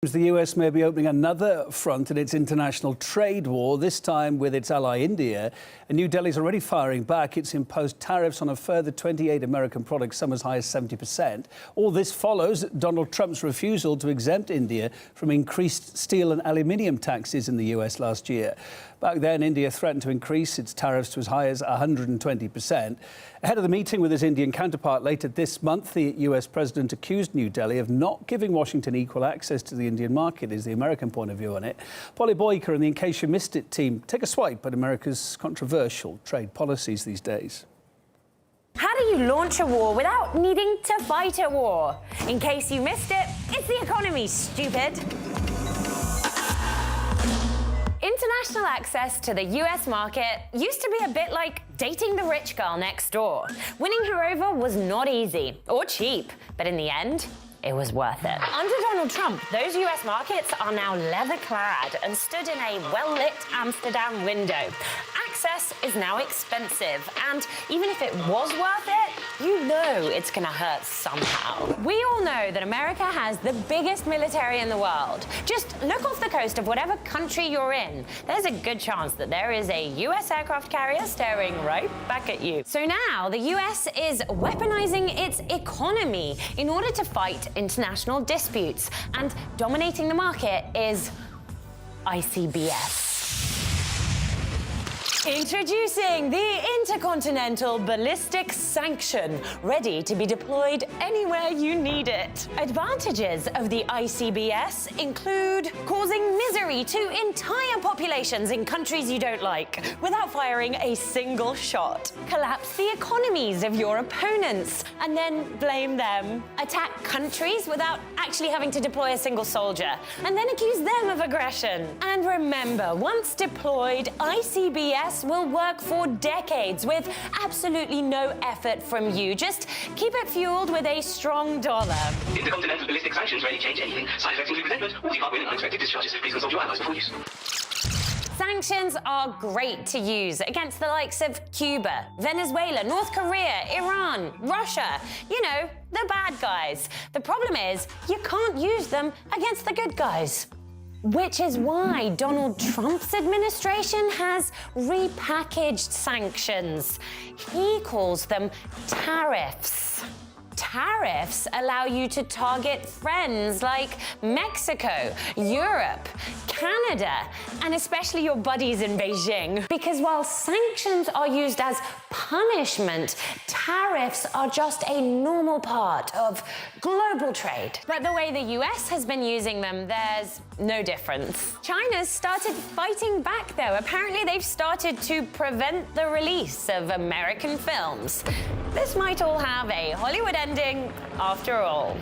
The US may be opening another front in its international trade war, this time with its ally India. And New Delhi's already firing back. It's imposed tariffs on a further 28 American products, some as high as 70%. All this follows Donald Trump's refusal to exempt India from increased steel and aluminium taxes in the US last year. Back then, India threatened to increase its tariffs to as high as 120%. Ahead of the meeting with his Indian counterpart later this month, the US president accused New Delhi of not giving Washington equal access to the Indian market, is the American point of view on it. Polly Boyker and the In Case You Missed It team take a swipe at America's controversial trade policies these days. How do you launch a war without needing to fight a war? In case you missed it, it's the economy, stupid. International access to the US market used to be a bit like dating the rich girl next door. Winning her over was not easy or cheap, but in the end, it was worth it. Under Donald Trump, those US markets are now leather-clad and stood in a well-lit Amsterdam window. Access is now expensive, and even if it was worth it, you know it's gonna hurt somehow. We all know that America has the biggest military in the world. Just look off the coast of whatever country you're in. There's a good chance that there is a US aircraft carrier staring right back at you. So now the US is weaponizing its economy in order to fight international disputes, and dominating the market is ICBS. Introducing the Intercontinental Ballistic Sanction, ready to be deployed anywhere you need it. Advantages of the ICBS include causing misery to entire populations in countries you don't like without firing a single shot. Collapse the economies of your opponents and then blame them. Attack countries without actually having to deploy a single soldier and then accuse them of aggression. And remember, once deployed, ICBS will work for decades with absolutely no effort from you. Just keep it fueled with a strong dollar. Intercontinental ballistic sanctions rarely change anything. Side effects include resentment or department and unexpected discharges. Please consult your allies before use. Sanctions are great to use against the likes of Cuba, Venezuela, North Korea, Iran, Russia. You know, the bad guys. The problem is, you can't use them against the good guys. Which is why Donald Trump's administration has repackaged sanctions. He calls them tariffs. Tariffs allow you to target friends like Mexico, Europe, Canada, and especially your buddies in Beijing. Because while sanctions are used as punishment, tariffs are just a normal part of global trade. But the way the US has been using them, there's no difference. China's started fighting back, though. Apparently, they've started to prevent the release of American films. This might all have a Hollywood ending after all.